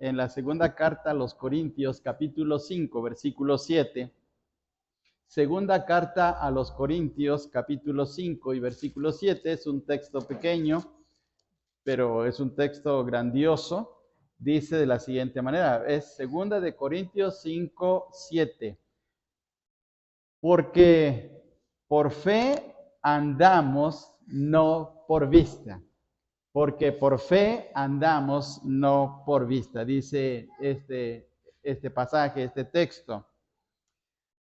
en la segunda carta a los Corintios, capítulo 5, versículo 7. Segunda carta a los Corintios, capítulo 5 y versículo 7. Es un texto pequeño, pero es un texto grandioso. Dice de la siguiente manera, es segunda de Corintios 5, 7. Porque por fe andamos, no por vista. Porque por fe andamos, no por vista, dice este pasaje, este texto.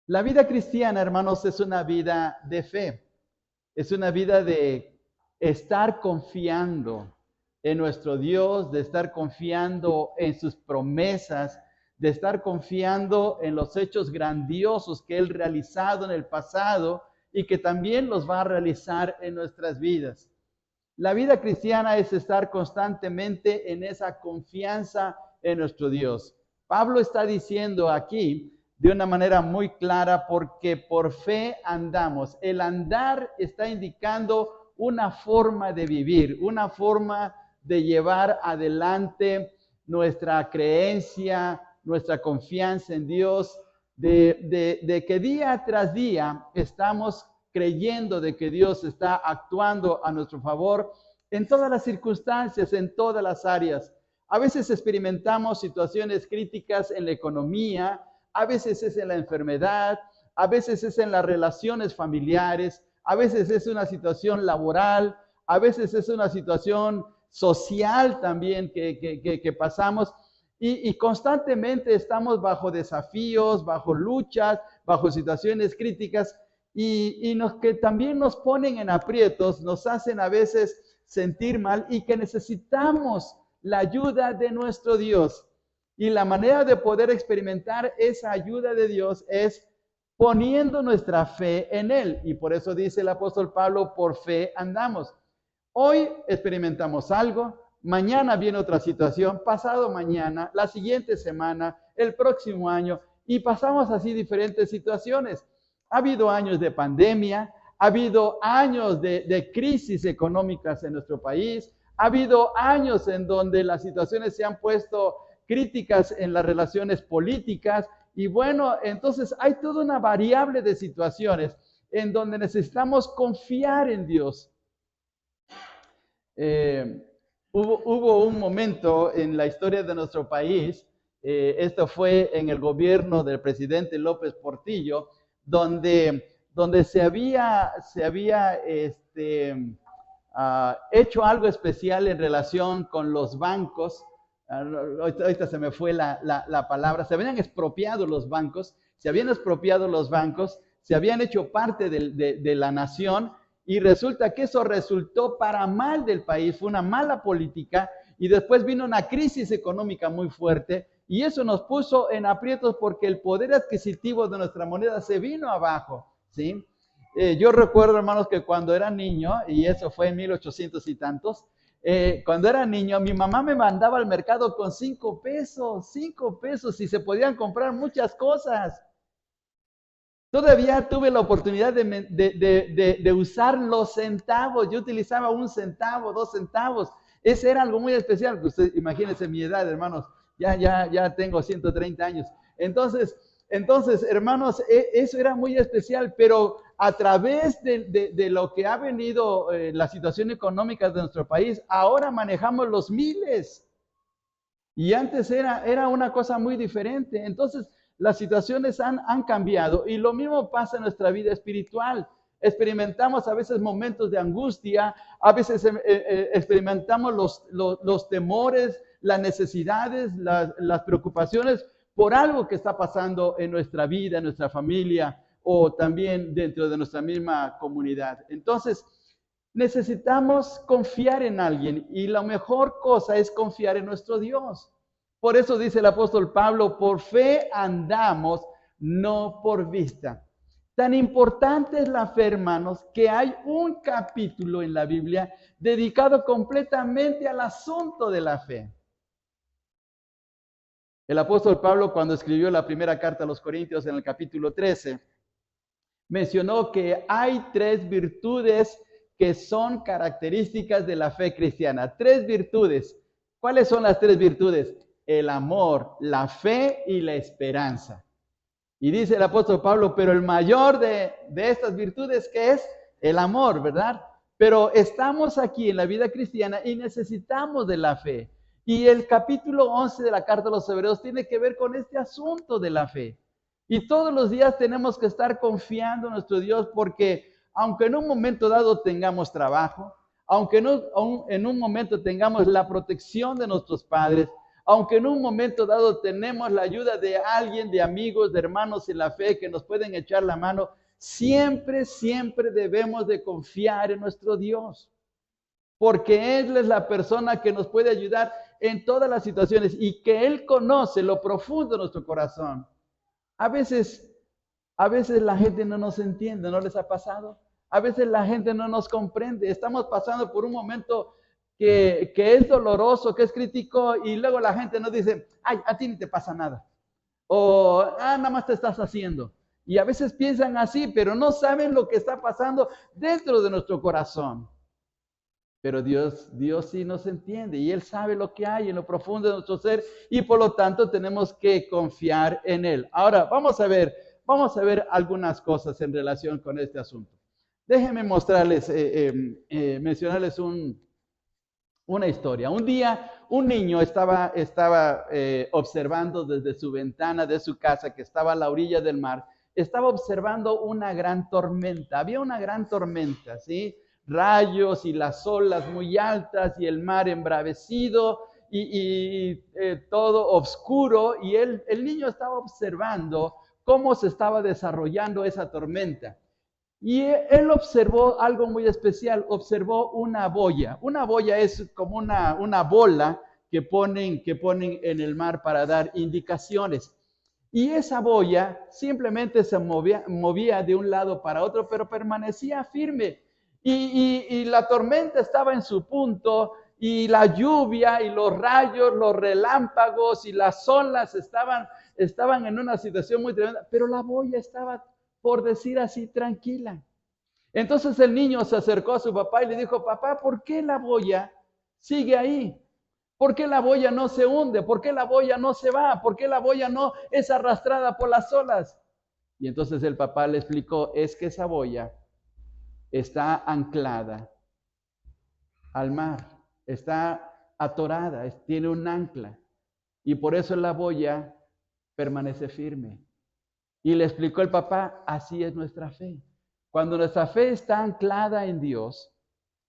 La vida cristiana, hermanos, es una vida de fe. Es una vida de estar confiando en nuestro Dios, de estar confiando en sus promesas, de estar confiando en los hechos grandiosos que Él ha realizado en el pasado y que también los va a realizar en nuestras vidas. La vida cristiana es estar constantemente en esa confianza en nuestro Dios. Pablo está diciendo aquí de una manera muy clara, porque por fe andamos. El andar está indicando una forma de vivir, una forma de llevar adelante nuestra creencia, nuestra confianza en Dios, de que día tras día estamos creyendo de que Dios está actuando a nuestro favor en todas las circunstancias, en todas las áreas. A veces experimentamos situaciones críticas en la economía, a veces es en la enfermedad, a veces es en las relaciones familiares, a veces es una situación laboral, a veces es una situación social también que pasamos. Y constantemente estamos bajo desafíos, bajo luchas, bajo situaciones críticas. Y que también nos ponen en aprietos, nos hacen a veces sentir mal y que necesitamos la ayuda de nuestro Dios. Y la manera de poder experimentar esa ayuda de Dios es poniendo nuestra fe en Él. Y por eso dice el apóstol Pablo, por fe andamos. Hoy experimentamos algo, mañana viene otra situación, pasado mañana, la siguiente semana, el próximo año, y pasamos así diferentes situaciones. Ha habido años de pandemia, ha habido años de crisis económicas en nuestro país, ha habido años en donde las situaciones se han puesto críticas en las relaciones políticas, y bueno, entonces hay toda una variable de situaciones en donde necesitamos confiar en Dios. Hubo un momento en la historia de nuestro país, esto fue en el gobierno del presidente López Portillo, donde se había hecho algo especial en relación con los bancos. Ahorita se me fue la palabra. Se habían expropiado los bancos, se habían hecho parte de la nación, y resulta que eso resultó para mal del país, fue una mala política, y después vino una crisis económica muy fuerte, y eso nos puso en aprietos porque el poder adquisitivo de nuestra moneda se vino abajo, ¿sí? Yo recuerdo, hermanos, que cuando era niño, y eso fue en 1800 y tantos, cuando era niño, mi mamá me mandaba al mercado con 5 pesos, y se podían comprar muchas cosas. Todavía tuve la oportunidad de usar los centavos. Yo utilizaba 1 centavo, 2 centavos. Ese era algo muy especial. Usted, imagínense mi edad, hermanos. Ya tengo 130 años. Entonces, hermanos, eso era muy especial, pero a través de lo que ha venido la situación económica de nuestro país, ahora manejamos los miles. Y antes era una cosa muy diferente. Entonces, las situaciones han cambiado, y lo mismo pasa en nuestra vida espiritual. Experimentamos a veces momentos de angustia, a veces experimentamos los temores, las necesidades, las preocupaciones por algo que está pasando en nuestra vida, en nuestra familia, o también dentro de nuestra misma comunidad. Entonces, necesitamos confiar en alguien, y la mejor cosa es confiar en nuestro Dios. Por eso dice el apóstol Pablo, por fe andamos, no por vista. Tan importante es la fe, hermanos, que hay un capítulo en la Biblia dedicado completamente al asunto de la fe. El apóstol Pablo, cuando escribió la primera carta a los Corintios en el capítulo 13, mencionó que hay 3 virtudes que son características de la fe cristiana. 3 virtudes. ¿Cuáles son las 3 virtudes? el amor, la fe y la esperanza. Y dice el apóstol Pablo, pero el mayor de estas virtudes, ¿qué es? El amor, ¿verdad? Pero estamos aquí en la vida cristiana y necesitamos de la fe. Y el capítulo 11 de la carta a los Hebreos tiene que ver con este asunto de la fe. Y todos los días tenemos que estar confiando en nuestro Dios, porque aunque en un momento dado tengamos trabajo, aunque en un momento tengamos la protección de nuestros padres, aunque en un momento dado tenemos la ayuda de alguien, de amigos, de hermanos en la fe que nos pueden echar la mano, siempre, siempre debemos de confiar en nuestro Dios, porque Él es la persona que nos puede ayudar en todas las situaciones y que Él conoce lo profundo de nuestro corazón. A veces la gente no nos entiende, ¿no les ha pasado? A veces la gente no nos comprende. Estamos pasando por un momento que es doloroso, que es crítico, y luego la gente nos dice, ay, a ti ni te pasa nada. O, nada más te estás haciendo. Y a veces piensan así, pero no saben lo que está pasando dentro de nuestro corazón. Pero Dios sí nos entiende y Él sabe lo que hay en lo profundo de nuestro ser y por lo tanto tenemos que confiar en Él. Ahora, vamos a ver algunas cosas en relación con este asunto. Déjenme mostrarles, mencionarles una historia. Un día, un niño estaba observando desde su ventana de su casa, que estaba a la orilla del mar, estaba observando una gran tormenta. Había una gran tormenta, ¿sí? Rayos y las olas muy altas y el mar embravecido y todo oscuro. Y el niño estaba observando cómo se estaba desarrollando esa tormenta. Y él observó algo muy especial, observó una boya. Una boya es como una bola que ponen en el mar para dar indicaciones. Y esa boya simplemente se movía de un lado para otro, pero permanecía firme. Y la tormenta estaba en su punto, y la lluvia, y los rayos, los relámpagos, y las olas estaban en una situación muy tremenda, pero la boya estaba, por decir así, tranquila. Entonces el niño se acercó a su papá y le dijo, papá, ¿por qué la boya sigue ahí? ¿Por qué la boya no se hunde? ¿Por qué la boya no se va? ¿Por qué la boya no es arrastrada por las olas? Y entonces el papá le explicó, es que esa boya está anclada al mar, está atorada, tiene un ancla. Y por eso la boya permanece firme. Y le explicó el papá, así es nuestra fe. Cuando nuestra fe está anclada en Dios,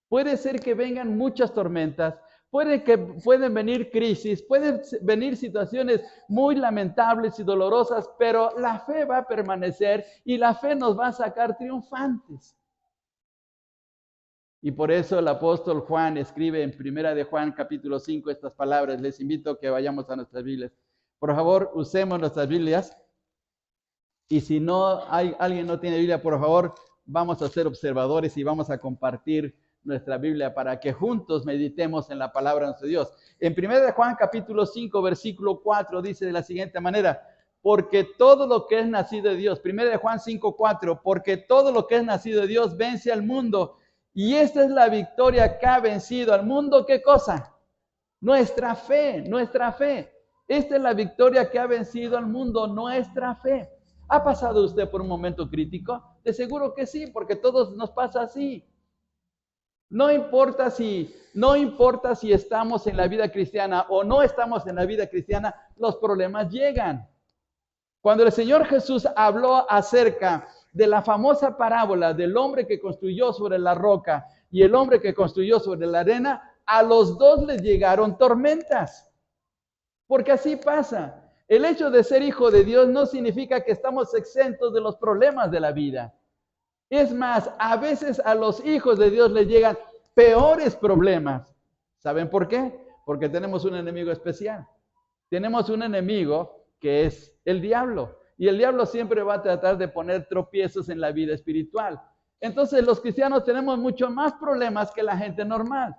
puede ser que vengan muchas tormentas, pueden venir crisis, pueden venir situaciones muy lamentables y dolorosas, pero la fe va a permanecer y la fe nos va a sacar triunfantes. Y por eso el apóstol Juan escribe en 1 de Juan capítulo 5 estas palabras. Les invito a que vayamos a nuestras Biblias. Por favor, usemos nuestras Biblias. Y si alguien no tiene Biblia, por favor, vamos a ser observadores y vamos a compartir nuestra Biblia para que juntos meditemos en la palabra de nuestro Dios. En 1 de Juan capítulo 5, versículo 4 dice de la siguiente manera, porque todo lo que es nacido de Dios, 1 de Juan 5, 4, porque todo lo que es nacido de Dios vence al mundo. Y esta es la victoria que ha vencido al mundo. ¿Qué cosa? Nuestra fe, nuestra fe. Esta es la victoria que ha vencido al mundo, nuestra fe. ¿Ha pasado usted por un momento crítico? De seguro que sí, porque todos nos pasa así. No importa si estamos en la vida cristiana o no estamos en la vida cristiana, los problemas llegan. Cuando el Señor Jesús habló acerca de la famosa parábola del hombre que construyó sobre la roca y el hombre que construyó sobre la arena, a los dos les llegaron tormentas. Porque así pasa. El hecho de ser hijo de Dios no significa que estamos exentos de los problemas de la vida. Es más, a veces a los hijos de Dios les llegan peores problemas. ¿Saben por qué? Porque tenemos un enemigo especial. Tenemos un enemigo que es el diablo. Y el diablo siempre va a tratar de poner tropiezos en la vida espiritual. Entonces los cristianos tenemos mucho más problemas que la gente normal.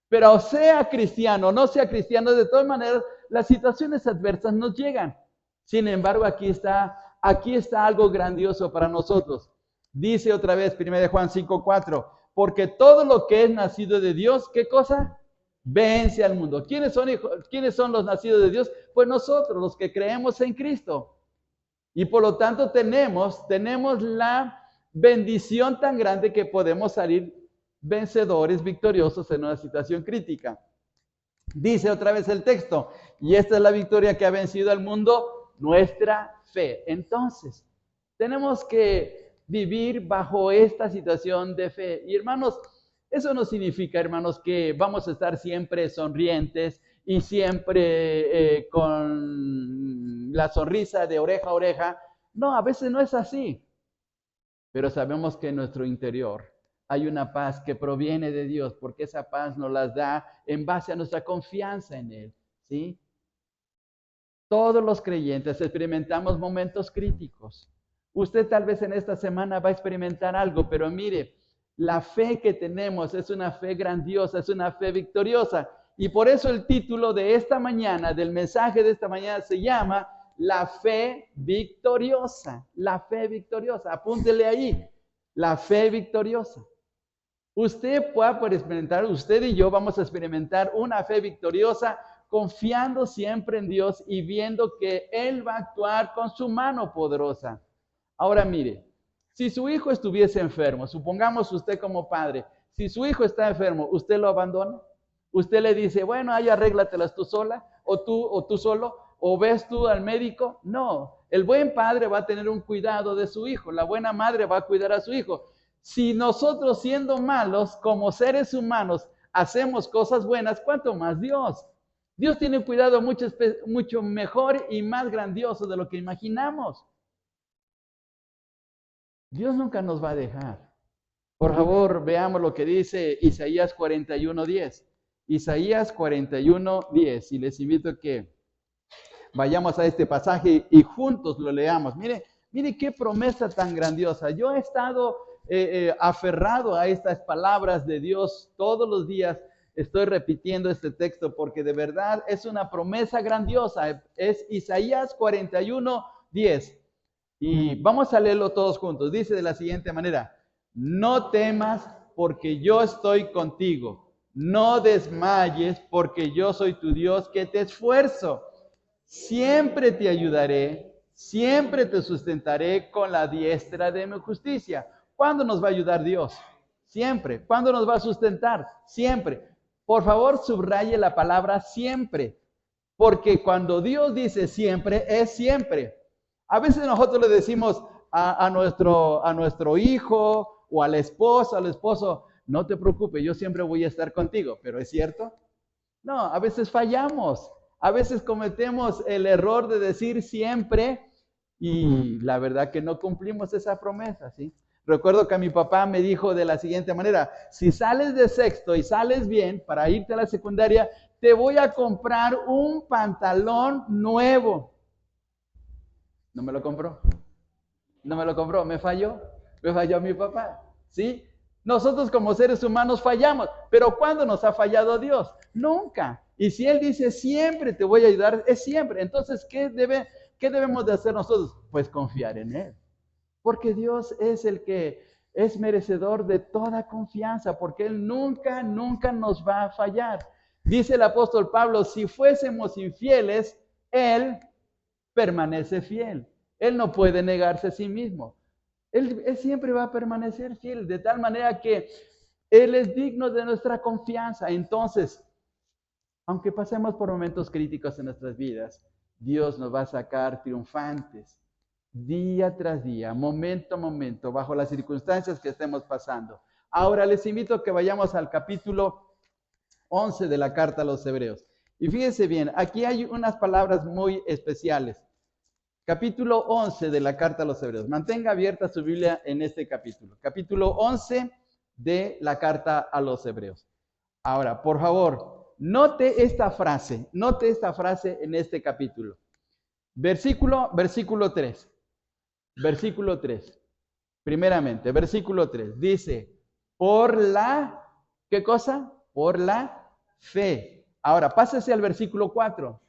Pero sea cristiano o no sea cristiano, de todas maneras, las situaciones adversas nos llegan. Sin embargo, aquí está algo grandioso para nosotros. Dice otra vez 1 de Juan 5:4, porque todo lo que es nacido de Dios, ¿qué cosa? vence al mundo. ¿Quiénes son los nacidos de Dios? Pues nosotros, los que creemos en Cristo. Y por lo tanto tenemos la bendición tan grande que podemos salir vencedores, victoriosos en una situación crítica. Dice otra vez el texto, y esta es la victoria que ha vencido al mundo, nuestra fe. Entonces, tenemos que vivir bajo esta situación de fe. Y hermanos, eso no significa, hermanos, que vamos a estar siempre sonrientes y siempre con la sonrisa de oreja a oreja. No, a veces no es así. Pero sabemos que en nuestro interior hay una paz que proviene de Dios, porque esa paz nos la da en base a nuestra confianza en Él, ¿sí? Todos los creyentes experimentamos momentos críticos. Usted tal vez en esta semana va a experimentar algo, pero mire, la fe que tenemos es una fe grandiosa, es una fe victoriosa. Y por eso el título de esta mañana, del mensaje de esta mañana, se llama La fe victoriosa. La fe victoriosa. Apúntele ahí. La fe victoriosa. Usted puede experimentar, usted y yo vamos a experimentar una fe victoriosa confiando siempre en Dios y viendo que Él va a actuar con su mano poderosa. Ahora mire, si su hijo estuviese enfermo, supongamos usted como padre, si su hijo está enfermo, ¿usted lo abandona? ¿Usted le dice, bueno, ahí arréglatelas tú sola, o tú solo, o ves tú al médico? No, el buen padre va a tener un cuidado de su hijo, la buena madre va a cuidar a su hijo. Si nosotros siendo malos, como seres humanos, hacemos cosas buenas, ¿cuánto más Dios? Dios tiene un cuidado mucho mejor y más grandioso de lo que imaginamos. Dios nunca nos va a dejar. Por favor, veamos lo que dice Isaías 41:10. Isaías 41:10. Y les invito a que vayamos a este pasaje y juntos lo leamos. Mire qué promesa tan grandiosa. Yo he estado aferrado a estas palabras de Dios todos los días. Estoy repitiendo este texto porque de verdad es una promesa grandiosa. Es Isaías 41:10. Y vamos a leerlo todos juntos. Dice de la siguiente manera: no temas porque yo estoy contigo. No desmayes porque yo soy tu Dios que te esfuerzo. Siempre te ayudaré, siempre te sustentaré con la diestra de mi justicia. ¿Cuándo nos va a ayudar Dios? Siempre. ¿Cuándo nos va a sustentar? Siempre. Por favor, subraye la palabra siempre, porque cuando Dios dice siempre, es siempre. A veces nosotros le decimos a nuestro hijo o a la esposa, al esposo, no te preocupes, yo siempre voy a estar contigo. ¿Pero es cierto? No, a veces fallamos. A veces cometemos el error de decir siempre y la verdad que no cumplimos esa promesa, ¿sí? Recuerdo que mi papá me dijo de la siguiente manera: si sales de sexto y sales bien para irte a la secundaria, te voy a comprar un pantalón nuevo. No me lo compró. No me lo compró, me falló mi papá, ¿sí? Nosotros como seres humanos fallamos, pero ¿cuándo nos ha fallado Dios? Nunca. Y si Él dice siempre te voy a ayudar, es siempre. Entonces, ¿qué debemos de hacer nosotros? Pues confiar en Él. Porque Dios es el que es merecedor de toda confianza, porque Él nunca nos va a fallar. Dice el apóstol Pablo, si fuésemos infieles, Él permanece fiel. Él no puede negarse a sí mismo. Él siempre va a permanecer fiel, de tal manera que Él es digno de nuestra confianza. Entonces, aunque pasemos por momentos críticos en nuestras vidas, Dios nos va a sacar triunfantes, día tras día, momento a momento, bajo las circunstancias que estemos pasando. Ahora les invito a que vayamos al capítulo 11 de la carta a los Hebreos. Y fíjense bien, aquí hay unas palabras muy especiales. Capítulo 11 de la carta a los Hebreos. Mantenga abierta su Biblia en este capítulo. Capítulo 11 de la carta a los Hebreos. Ahora, por favor, note esta frase en este capítulo. Versículo 3. Versículo 3. Primeramente, versículo 3. Dice, por la, ¿qué cosa? Por la fe. Ahora, pásese al versículo 4.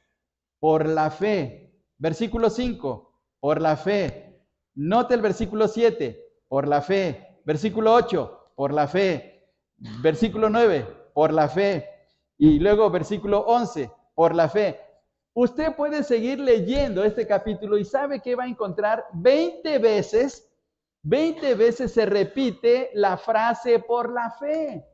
Por la fe. Versículo 5, por la fe. Note el versículo 7, por la fe. Versículo 8, por la fe. Versículo 9, por la fe. Y luego versículo 11, por la fe. Usted puede seguir leyendo este capítulo y sabe que va a encontrar 20 veces se repite la frase por la fe.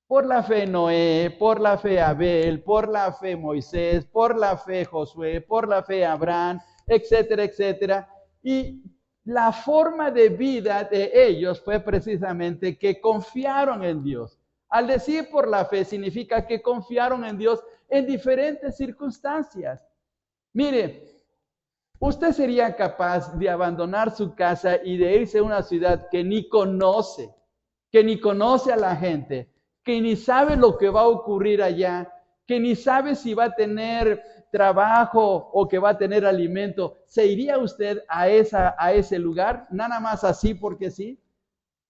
Por la fe Noé, por la fe Abel, por la fe Moisés, por la fe Josué, por la fe Abraham, etcétera, etcétera. Y la forma de vida de ellos fue precisamente que confiaron en Dios. Al decir por la fe significa que confiaron en Dios en diferentes circunstancias. Mire, usted sería capaz de abandonar su casa y de irse a una ciudad que ni conoce a la gente, que ni sabe lo que va a ocurrir allá, que ni sabe si va a tener trabajo o que va a tener alimento. ¿Se iría usted a ese lugar nada más así porque sí?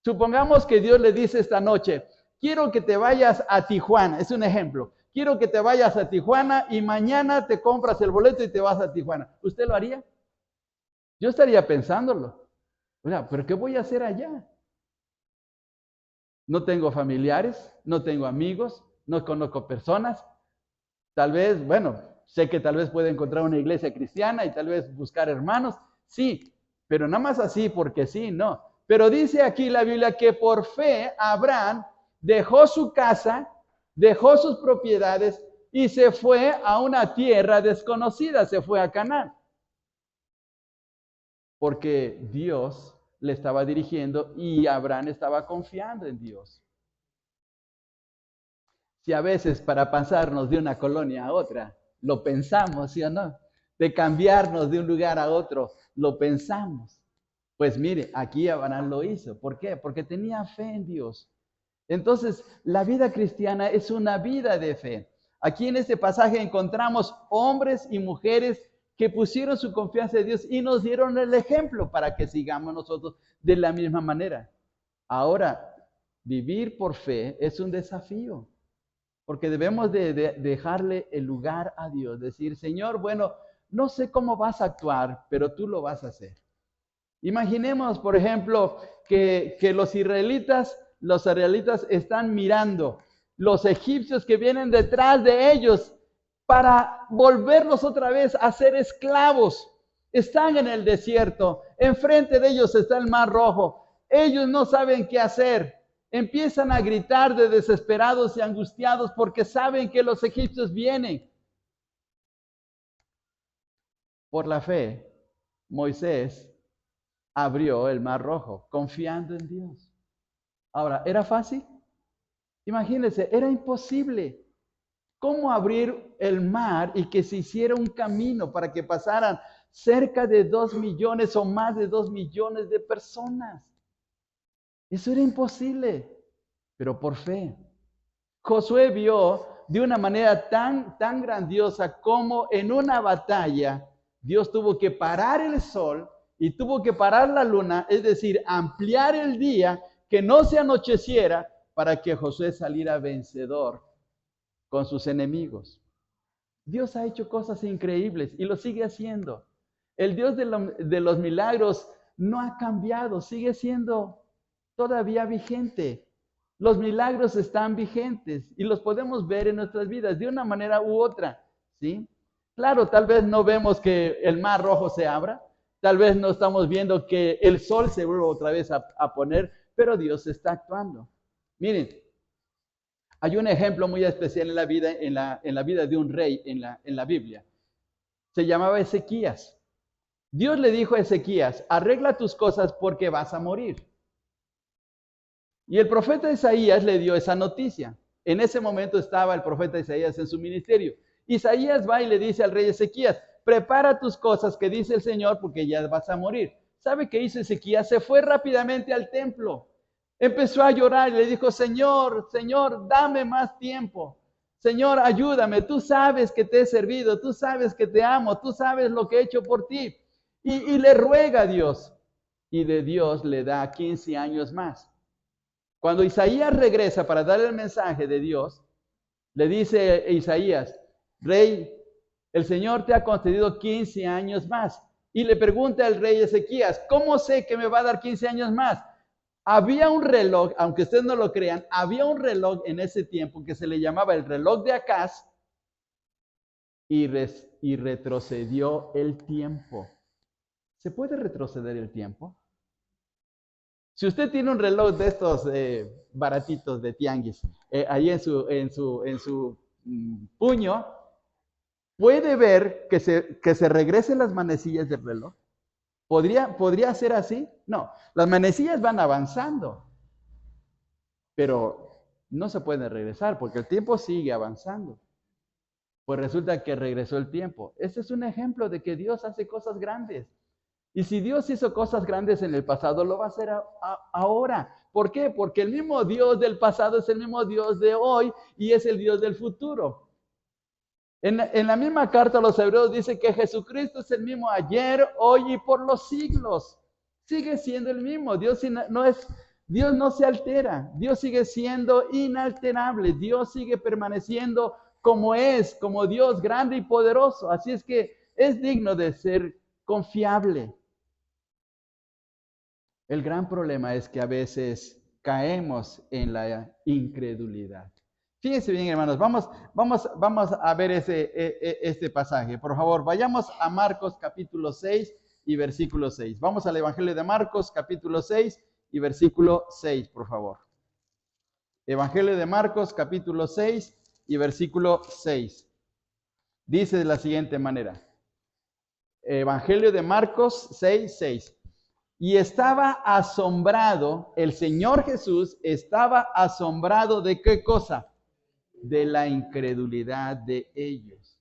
Supongamos que Dios le dice esta noche, quiero que te vayas a Tijuana, es un ejemplo. Quiero que te vayas a Tijuana y mañana te compras el boleto y te vas a Tijuana. ¿Usted lo haría? Yo estaría pensándolo. Oiga, ¿pero qué voy a hacer allá? No tengo familiares, no tengo amigos, no conozco personas. Tal vez, bueno, sé que tal vez pueda encontrar una iglesia cristiana y tal vez buscar hermanos. Sí, pero nada más así porque sí, no. Pero dice aquí la Biblia que por fe Abraham dejó su casa, dejó sus propiedades y se fue a una tierra desconocida, se fue a Canaán. Porque Dios le estaba dirigiendo y Abraham estaba confiando en Dios. Si a veces para pasarnos de una colonia a otra, lo pensamos, ¿sí o no? De cambiarnos de un lugar a otro, lo pensamos. Pues mire, aquí Abraham lo hizo. ¿Por qué? Porque tenía fe en Dios. Entonces, la vida cristiana es una vida de fe. Aquí en este pasaje encontramos hombres y mujeres que pusieron su confianza en Dios y nos dieron el ejemplo para que sigamos nosotros de la misma manera. Ahora, vivir por fe es un desafío, porque debemos de dejarle el lugar a Dios, decir, Señor, bueno, no sé cómo vas a actuar, pero tú lo vas a hacer. Imaginemos, por ejemplo, que los israelitas están mirando los egipcios que vienen detrás de ellos para volverlos otra vez a ser esclavos. Están en el desierto, enfrente de ellos está el Mar Rojo. Ellos no saben qué hacer. Empiezan a gritar de desesperados y angustiados porque saben que los egipcios vienen. Por la fe, Moisés abrió el Mar Rojo, confiando en Dios. Ahora, ¿era fácil? Imagínense, era imposible. ¿Cómo abrir el mar y que se hiciera un camino para que pasaran cerca de 2 millones o más de 2 millones de personas? Eso era imposible, pero por fe. Josué vio de una manera tan grandiosa como en una batalla Dios tuvo que parar el sol y tuvo que parar la luna, es decir, ampliar el día, que no se anocheciera para que Josué saliera vencedor con sus enemigos. Dios ha hecho cosas increíbles y lo sigue haciendo. El Dios de los milagros no ha cambiado, sigue siendo todavía vigente. Los milagros están vigentes y los podemos ver en nuestras vidas de una manera u otra, ¿sí? Claro, tal vez no vemos que el Mar Rojo se abra, tal vez no estamos viendo que el sol se vuelva otra vez a poner, pero Dios está actuando. Miren, hay un ejemplo muy especial en la vida de un rey en la Biblia. Se llamaba Ezequías. Dios le dijo a Ezequías, arregla tus cosas porque vas a morir. Y el profeta Isaías le dio esa noticia. En ese momento estaba el profeta Isaías en su ministerio. Isaías va y le dice al rey Ezequías, prepara tus cosas que dice el Señor porque ya vas a morir. ¿Sabe qué hizo Ezequías? Se fue rápidamente al templo. Empezó a llorar y le dijo, Señor, Señor, dame más tiempo. Señor, ayúdame. Tú sabes que te he servido. Tú sabes que te amo. Tú sabes lo que he hecho por ti. Y le ruega a Dios. Y de Dios le da 15 años más. Cuando Isaías regresa para dar el mensaje de Dios, le dice Isaías, Rey, el Señor te ha concedido 15 años más. Y le pregunta al rey Ezequías, ¿cómo sé que me va a dar 15 años más? Había un reloj, aunque ustedes no lo crean, había un reloj en ese tiempo que se le llamaba el reloj de Acaz y retrocedió el tiempo. ¿Se puede retroceder el tiempo? Si usted tiene un reloj de estos baratitos de tianguis ahí en su puño, puede ver que se regresen las manecillas del reloj. ¿Podría ser así? No, las manecillas van avanzando, pero no se pueden regresar porque el tiempo sigue avanzando. Pues resulta que regresó el tiempo. Este es un ejemplo de que Dios hace cosas grandes. Y si Dios hizo cosas grandes en el pasado, lo va a hacer ahora. ¿Por qué? Porque el mismo Dios del pasado es el mismo Dios de hoy y es el Dios del futuro. En la misma carta a los Hebreos dice que Jesucristo es el mismo ayer, hoy y por los siglos. Sigue siendo el mismo. Dios no se altera. Dios sigue siendo inalterable. Dios sigue permaneciendo como es, como Dios grande y poderoso. Así es que es digno de ser confiable. El gran problema es que a veces caemos en la incredulidad. Fíjense bien, hermanos, vamos a ver este pasaje. Por favor, vayamos a Marcos capítulo 6 y versículo 6. Vamos al Evangelio de Marcos capítulo 6 y versículo 6, por favor. Evangelio de Marcos capítulo 6 y versículo 6. Dice de la siguiente manera. Evangelio de Marcos 6, 6. Y estaba asombrado, el Señor Jesús estaba asombrado de ¿qué cosa? De la incredulidad de ellos.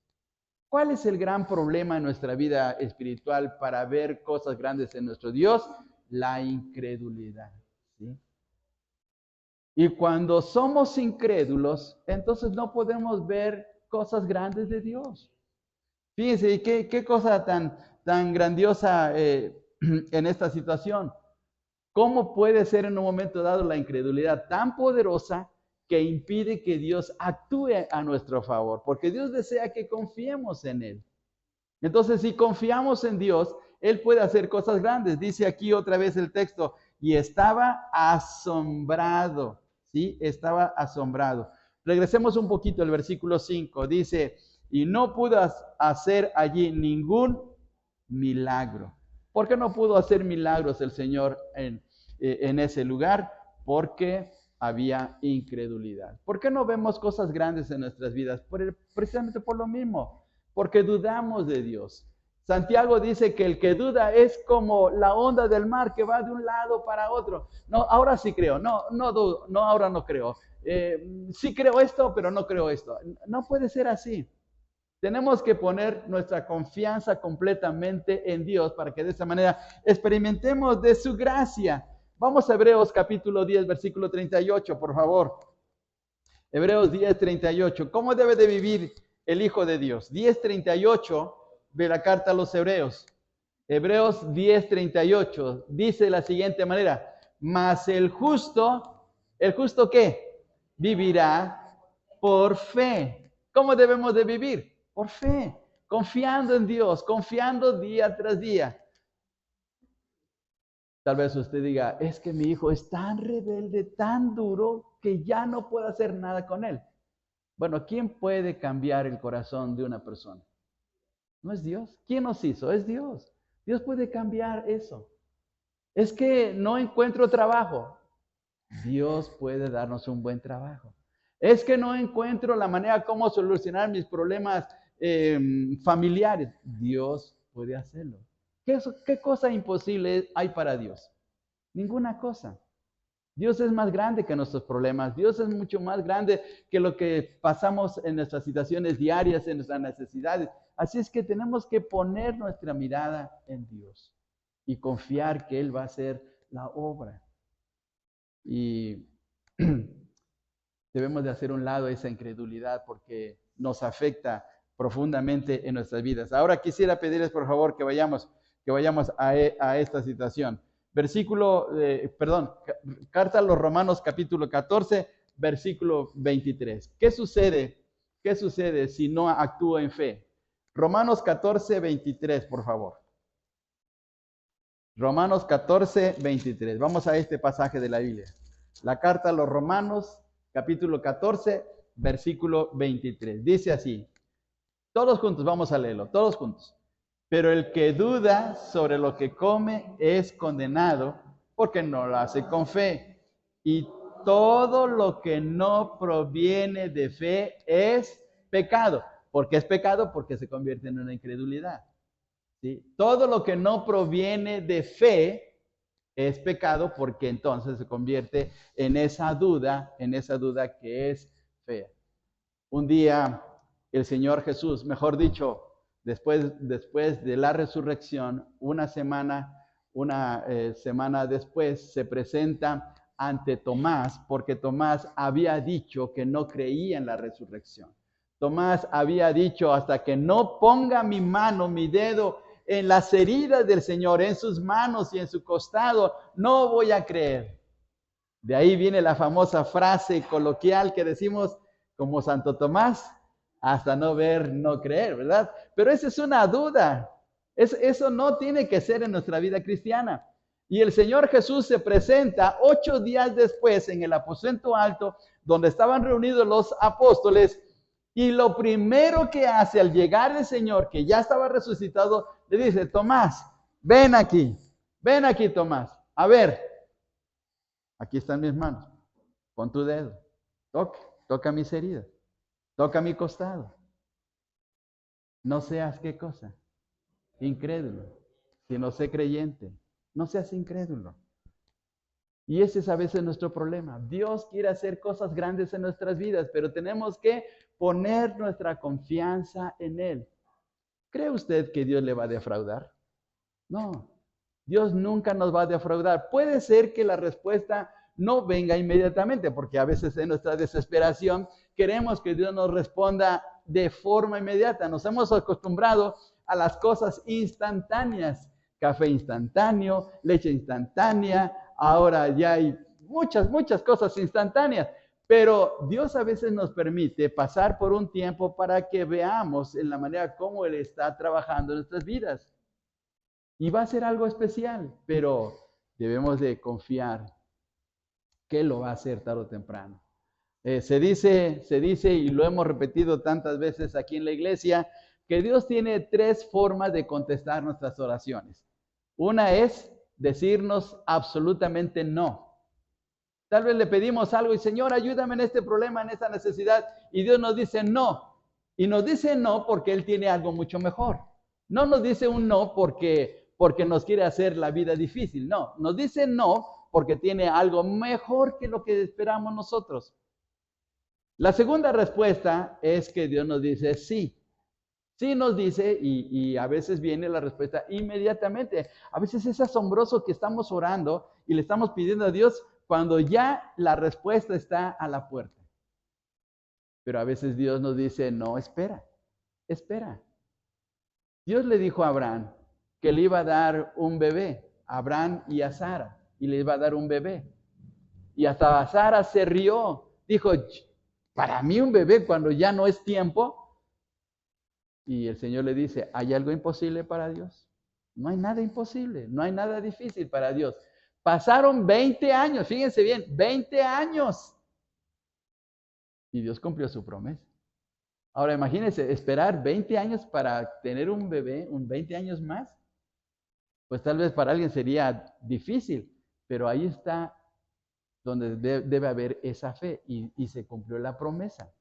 ¿Cuál es el gran problema en nuestra vida espiritual para ver cosas grandes en nuestro Dios? La incredulidad. ¿Sí? Y cuando somos incrédulos, entonces no podemos ver cosas grandes de Dios. Fíjense, qué cosa tan grandiosa en esta situación. ¿Cómo puede ser en un momento dado la incredulidad tan poderosa que impide que Dios actúe a nuestro favor? Porque Dios desea que confiemos en Él. Entonces, si confiamos en Dios, Él puede hacer cosas grandes. Dice aquí otra vez el texto, y estaba asombrado, ¿sí? Estaba asombrado. Regresemos un poquito al versículo 5. Dice, y no pudo hacer allí ningún milagro. ¿Por qué no pudo hacer milagros el Señor en ese lugar? Porque había incredulidad. ¿Por qué no vemos cosas grandes en nuestras vidas? Precisamente por lo mismo, porque dudamos de Dios. Santiago dice que el que duda es como la onda del mar que va de un lado para otro. No, ahora sí creo, no dudo, no, ahora no creo. Sí creo esto, pero no creo esto. No puede ser así. Tenemos que poner nuestra confianza completamente en Dios para que de esa manera experimentemos de su gracia. Vamos a Hebreos capítulo 10, versículo 38, por favor. Hebreos 10, 38. ¿Cómo debe de vivir el Hijo de Dios? 10, 38 de la carta a los Hebreos. Hebreos 10, 38 dice de la siguiente manera, mas ¿el justo qué? Vivirá por fe. ¿Cómo debemos de vivir? Por fe, confiando en Dios, confiando día tras día. Tal vez usted diga, es que mi hijo es tan rebelde, tan duro, que ya no puedo hacer nada con él. Bueno, ¿quién puede cambiar el corazón de una persona? ¿No es Dios? ¿Quién nos hizo? Es Dios. Dios puede cambiar eso. Es que no encuentro trabajo. Dios puede darnos un buen trabajo. Es que no encuentro la manera como solucionar mis problemas familiares. Dios puede hacerlo. ¿Qué cosa imposible hay para Dios? Ninguna cosa. Dios es más grande que nuestros problemas. Dios es mucho más grande que lo que pasamos en nuestras situaciones diarias, en nuestras necesidades. Así es que tenemos que poner nuestra mirada en Dios y confiar que Él va a hacer la obra. Y debemos de hacer un lado esa incredulidad porque nos afecta profundamente en nuestras vidas. Ahora quisiera pedirles por favor que vayamos a esta situación. Carta a los Romanos capítulo 14, versículo 23. ¿Qué sucede? ¿Qué sucede si no actúo en fe? Romanos 14, 23, por favor. Romanos 14, 23. Vamos a este pasaje de la Biblia. La carta a los Romanos, capítulo 14, versículo 23. Dice así. Todos juntos, vamos a leerlo, todos juntos. Pero el que duda sobre lo que come es condenado porque no lo hace con fe. Y todo lo que no proviene de fe es pecado. ¿Por qué es pecado? Porque se convierte en una incredulidad. ¿Sí? Todo lo que no proviene de fe es pecado porque entonces se convierte en esa duda que es fea. Un día el Señor Jesús, mejor dicho, después de la resurrección, una semana después, se presenta ante Tomás, porque Tomás había dicho que no creía en la resurrección. Tomás había dicho, hasta que no ponga mi mano, mi dedo en las heridas del Señor, en sus manos y en su costado, no voy a creer. De ahí viene la famosa frase coloquial que decimos, como Santo Tomás, hasta no ver, no creer, ¿verdad? Pero esa es una duda. Eso no tiene que ser en nuestra vida cristiana. Y el Señor Jesús se presenta 8 días después en el aposento alto, donde estaban reunidos los apóstoles, y lo primero que hace al llegar el Señor, que ya estaba resucitado, le dice, Tomás, ven aquí, Tomás, a ver, aquí están mis manos, pon tu dedo, toca mis heridas, toca mi costado. No seas qué cosa, incrédulo, sino sé creyente. No seas incrédulo. Y ese es a veces nuestro problema. Dios quiere hacer cosas grandes en nuestras vidas, pero tenemos que poner nuestra confianza en Él. ¿Cree usted que Dios le va a defraudar? No, Dios nunca nos va a defraudar. Puede ser que la respuesta no venga inmediatamente, porque a veces en nuestra desesperación queremos que Dios nos responda de forma inmediata. Nos hemos acostumbrado a las cosas instantáneas, café instantáneo, leche instantánea, ahora ya hay muchas cosas instantáneas, pero Dios a veces nos permite pasar por un tiempo para que veamos en la manera como Él está trabajando en nuestras vidas. Y va a ser algo especial, pero debemos de confiar que lo va a hacer tarde o temprano. Se dice, y lo hemos repetido tantas veces aquí en la iglesia, que Dios tiene 3 formas de contestar nuestras oraciones. Una es decirnos absolutamente no. Tal vez le pedimos algo y Señor, ayúdame en este problema, en esta necesidad, y Dios nos dice no. Y nos dice no porque Él tiene algo mucho mejor. No nos dice un no porque nos quiere hacer la vida difícil. No, nos dice no porque tiene algo mejor que lo que esperamos nosotros. La segunda respuesta es que Dios nos dice sí. Sí nos dice y a veces viene la respuesta inmediatamente. A veces es asombroso que estamos orando y le estamos pidiendo a Dios cuando ya la respuesta está a la puerta. Pero a veces Dios nos dice, no, espera. Dios le dijo a Abraham que le iba a dar un bebé, a Abraham y a Sara, y le iba a dar un bebé. Y hasta Sara se rió, dijo, para mí un bebé cuando ya no es tiempo. Y el Señor le dice, ¿hay algo imposible para Dios? No hay nada imposible, no hay nada difícil para Dios. Pasaron 20 años, fíjense bien, 20 años. Y Dios cumplió su promesa. Ahora imagínense, esperar 20 años para tener un bebé, 20 años más. Pues tal vez para alguien sería difícil, pero ahí está donde debe haber esa fe y se cumplió la promesa.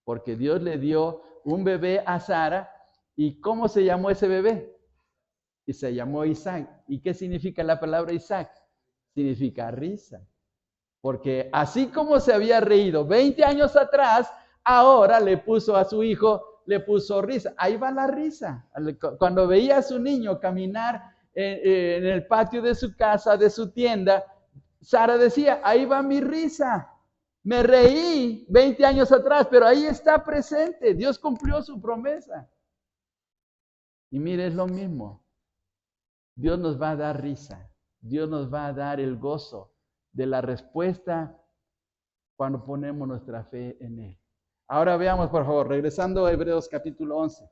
Porque Dios le dio un bebé a Sara. ¿Y cómo se llamó ese bebé? Y se llamó Isaac. ¿Y qué significa la palabra Isaac? Significa risa. Porque así como se había reído 20 años atrás, ahora le puso a su hijo, le puso risa. Ahí va la risa. Cuando veía a su niño caminar en el patio de su casa, de su tienda, Sara decía, ahí va mi risa. Me reí 20 años atrás, pero ahí está presente. Dios cumplió su promesa. Y mire, es lo mismo. Dios nos va a dar risa. Dios nos va a dar el gozo de la respuesta cuando ponemos nuestra fe en Él. Ahora veamos, por favor, regresando a Hebreos capítulo 11.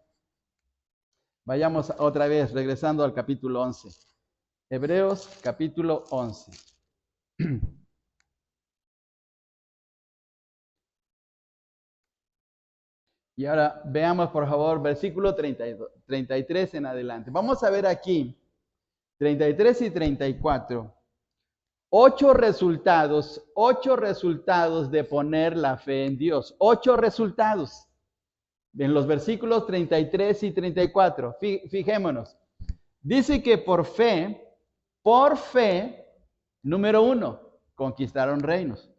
Vayamos otra vez, regresando al capítulo 11. Hebreos capítulo 11. Y ahora veamos, por favor, versículo 32, 33 en adelante. Vamos a ver aquí, 33 y 34. Ocho resultados de poner la fe en Dios. 8 resultados. En los versículos 33 y 34. Fijémonos. Dice que por fe, número 1, conquistaron reinos.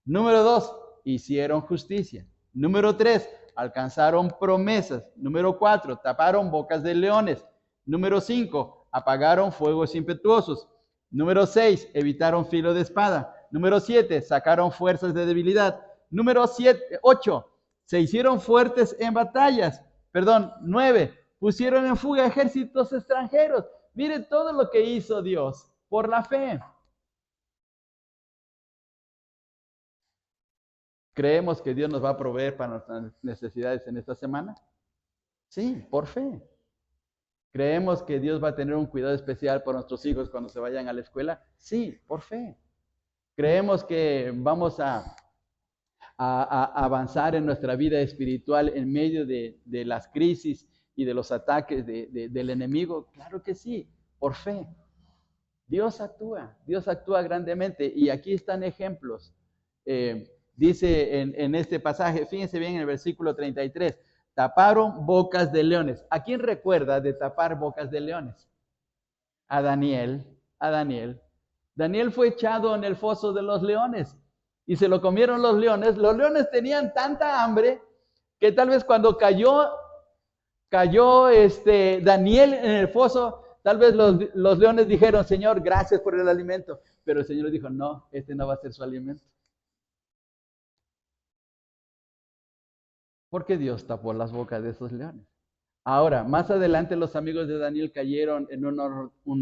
Número 2, hicieron justicia. Número 3, alcanzaron promesas. Número 4, taparon bocas de leones. Número 5, apagaron fuegos impetuosos. Número 6, evitaron filo de espada. Número 7, sacaron fuerzas de debilidad. Número 8, se hicieron fuertes en batallas. 9, pusieron en fuga ejércitos extranjeros. Mire todo lo que hizo Dios por la fe. ¿Creemos que Dios nos va a proveer para nuestras necesidades en esta semana? Sí, por fe. ¿Creemos que Dios va a tener un cuidado especial por nuestros hijos cuando se vayan a la escuela? Sí, por fe. ¿Creemos que vamos a avanzar en nuestra vida espiritual en medio de las crisis y de los ataques del enemigo? Claro que sí, por fe. Dios actúa grandemente y aquí están ejemplos. Dice en este pasaje, fíjense bien en el versículo 33, taparon bocas de leones. ¿A quién recuerda de tapar bocas de leones? A Daniel. Daniel fue echado en el foso de los leones y se lo comieron los leones. Los leones tenían tanta hambre que tal vez cuando cayó Daniel en el foso, tal vez los leones dijeron, Señor, gracias por el alimento. Pero el Señor dijo, no, este no va a ser su alimento. Porque Dios tapó las bocas de esos leones. Ahora, más adelante los amigos de Daniel cayeron en un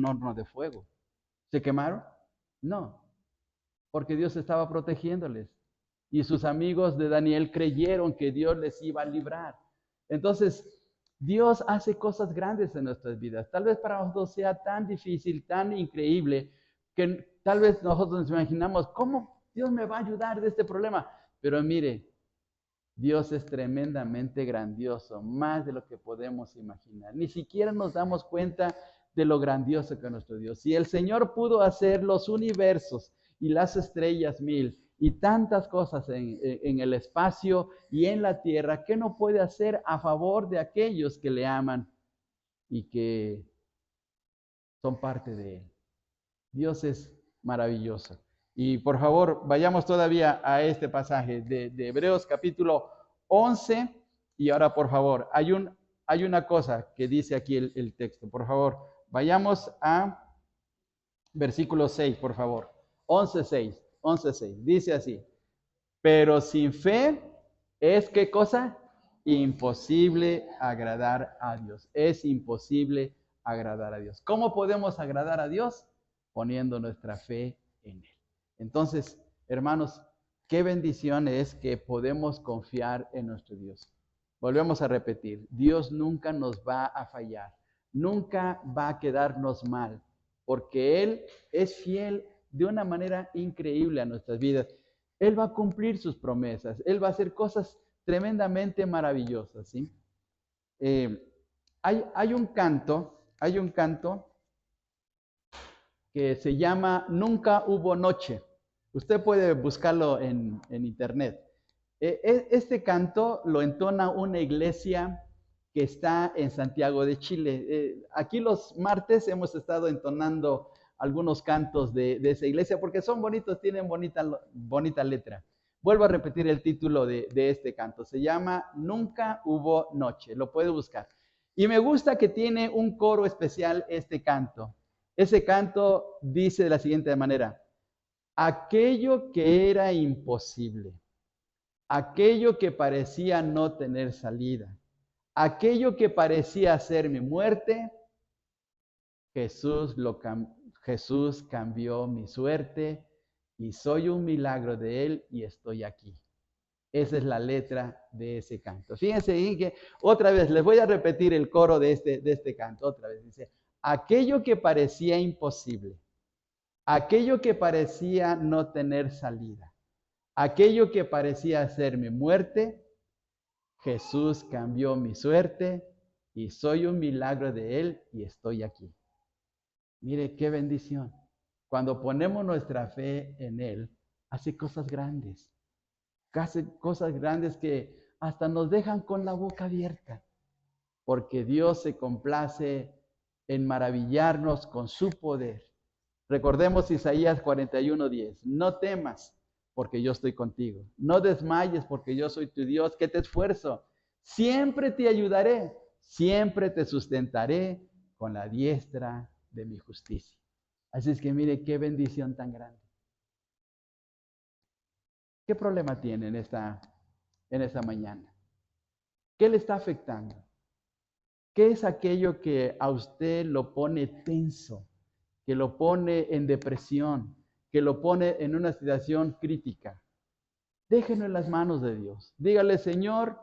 horno de fuego. ¿Se quemaron? No, porque Dios estaba protegiéndoles. Y sus amigos de Daniel creyeron que Dios les iba a librar. Entonces, Dios hace cosas grandes en nuestras vidas. Tal vez para nosotros sea tan difícil, tan increíble, que tal vez nosotros nos imaginamos, ¿cómo Dios me va a ayudar de este problema? Pero mire, Dios es tremendamente grandioso, más de lo que podemos imaginar. Ni siquiera nos damos cuenta de lo grandioso que es nuestro Dios. Si el Señor pudo hacer los universos y las estrellas 1000 y tantas cosas en el espacio y en la tierra, ¿qué no puede hacer a favor de aquellos que le aman y que son parte de Él? Dios es maravilloso. Y por favor, vayamos todavía a este pasaje de Hebreos capítulo 11. Y ahora, por favor, hay una cosa que dice aquí el texto. Por favor, vayamos a versículo 6, por favor. 11:6. Dice así. Pero sin fe es, ¿qué cosa? Imposible agradar a Dios. Es imposible agradar a Dios. ¿Cómo podemos agradar a Dios? Poniendo nuestra fe en Él. Entonces, hermanos, qué bendición es que podemos confiar en nuestro Dios. Volvemos a repetir, Dios nunca nos va a fallar, nunca va a quedarnos mal, porque Él es fiel de una manera increíble a nuestras vidas. Él va a cumplir sus promesas, Él va a hacer cosas tremendamente maravillosas, ¿sí? Hay un canto que se llama Nunca hubo noche. Usted puede buscarlo en internet. Este canto lo entona una iglesia que está en Santiago de Chile. Aquí los martes hemos estado entonando algunos cantos de esa iglesia porque son bonitos, tienen bonita letra. Vuelvo a repetir el título de este canto. Se llama Nunca hubo noche. Lo puede buscar. Y me gusta que tiene un coro especial este canto. Ese canto dice de la siguiente manera: aquello que era imposible, aquello que parecía no tener salida, aquello que parecía ser mi muerte, Jesús cambió mi suerte y soy un milagro de Él y estoy aquí. Esa es la letra de ese canto. Fíjense que otra vez les voy a repetir el coro de este canto. Otra vez dice: aquello que parecía imposible, aquello que parecía no tener salida, aquello que parecía hacerme muerte, Jesús cambió mi suerte y soy un milagro de Él y estoy aquí. Mire qué bendición. Cuando ponemos nuestra fe en Él, hace cosas grandes. Hace cosas grandes que hasta nos dejan con la boca abierta. Porque Dios se complace en maravillarnos con su poder. Recordemos Isaías 41:10. No temas, porque yo estoy contigo. No desmayes, porque yo soy tu Dios, que te esfuerzo. Siempre te ayudaré, siempre te sustentaré con la diestra de mi justicia. Así es que mire qué bendición tan grande. ¿Qué problema tiene en esta mañana? ¿Qué le está afectando? ¿Qué es aquello que a usted lo pone tenso, que lo pone en depresión, que lo pone en una situación crítica? Déjenlo en las manos de Dios. Dígale, Señor,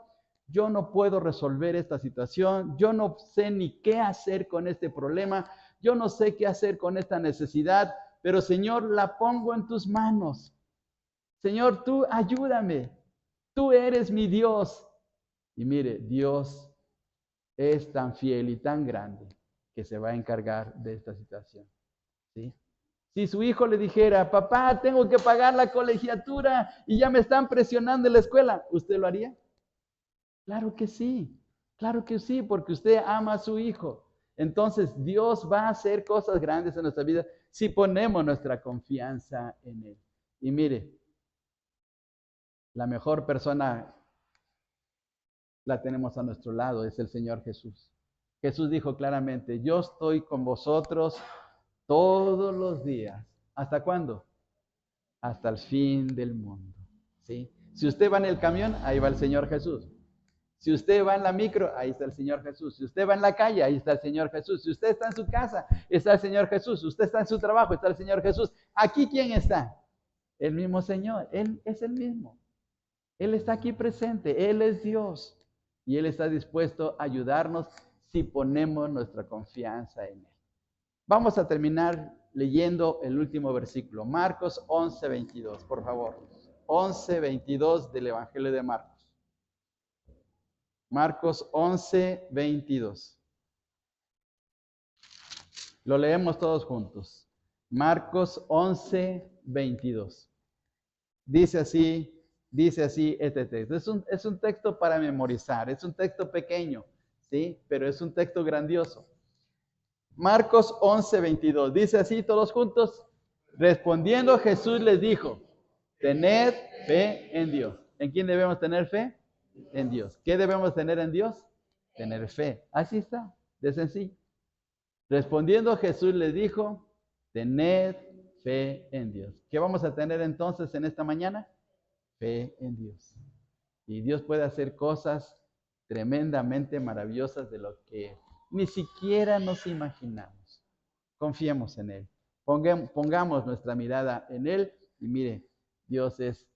yo no puedo resolver esta situación, yo no sé ni qué hacer con este problema, yo no sé qué hacer con esta necesidad, pero Señor, la pongo en tus manos. Señor, tú ayúdame, tú eres mi Dios. Y mire, Dios es tan fiel y tan grande que se va a encargar de esta situación. ¿Sí? Si su hijo le dijera, papá, tengo que pagar la colegiatura y ya me están presionando en la escuela, ¿usted lo haría? Claro que sí, porque usted ama a su hijo. Entonces Dios va a hacer cosas grandes en nuestra vida si ponemos nuestra confianza en Él. Y mire, la mejor persona la tenemos a nuestro lado, es el Señor Jesús. Jesús dijo claramente, yo estoy con vosotros todos los días. ¿Hasta cuándo? Hasta el fin del mundo. ¿Sí? Si usted va en el camión, ahí va el Señor Jesús. Si usted va en la micro, ahí está el Señor Jesús. Si usted va en la calle, ahí está el Señor Jesús. Si usted está en su casa, está el Señor Jesús. Si usted está en su trabajo, está el Señor Jesús. Aquí, ¿quién está? El mismo Señor. Él es el mismo. Él está aquí presente. Él es Dios. Y Él está dispuesto a ayudarnos si ponemos nuestra confianza en Él. Vamos a terminar leyendo el último versículo. Marcos 11:22, por favor. 11:22 del Evangelio de Marcos. Marcos 11:22. Lo leemos todos juntos. Marcos 11:22. Dice así este texto. Es un texto para memorizar, es un texto pequeño, ¿sí? Pero es un texto grandioso. Marcos 11:22. Dice así todos juntos. Respondiendo Jesús les dijo, tened fe en Dios. ¿En quién debemos tener fe? En Dios. ¿Qué debemos tener en Dios? Tener fe. Así está, de sencillo. Respondiendo Jesús les dijo, tened fe en Dios. ¿Qué vamos a tener entonces en esta mañana? Fe en Dios. Y Dios puede hacer cosas tremendamente maravillosas de lo que ni siquiera nos imaginamos. Confiemos en Él. Pongamos nuestra mirada en Él y mire, Dios es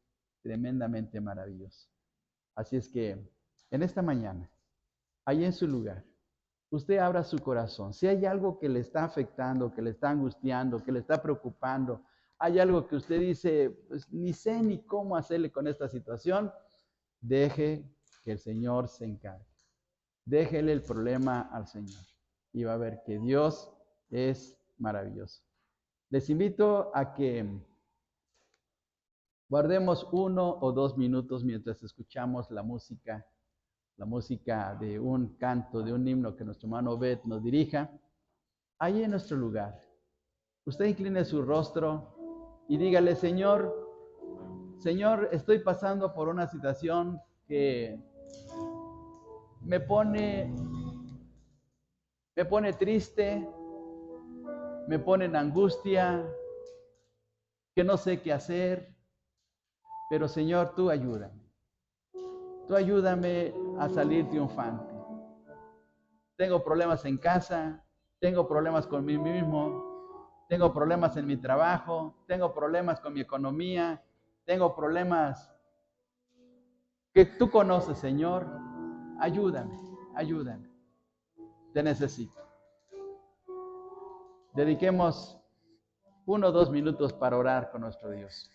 tremendamente maravilloso. Así es que en esta mañana, ahí en su lugar, usted abra su corazón. Si hay algo que le está afectando, que le está angustiando, que le está preocupando, hay algo que usted dice, pues ni sé ni cómo hacerle con esta situación, deje que el Señor se encargue. Déjele el problema al Señor y va a ver que Dios es maravilloso. Les invito a que guardemos 1 o 2 minutos mientras escuchamos la música de un canto, de un himno que nuestro hermano Obed nos dirija. Ahí en nuestro lugar, usted incline su rostro y dígale, Señor, estoy pasando por una situación que me pone triste, me pone en angustia, que no sé qué hacer, pero Señor, tú ayúdame. Tú ayúdame a salir triunfante. Tengo problemas en casa, tengo problemas con mí mismo, tengo problemas en mi trabajo, tengo problemas con mi economía, tengo problemas que tú conoces, Señor. Ayúdame. Te necesito. dediquemos 1 o 2 minutos para orar con nuestro Dios.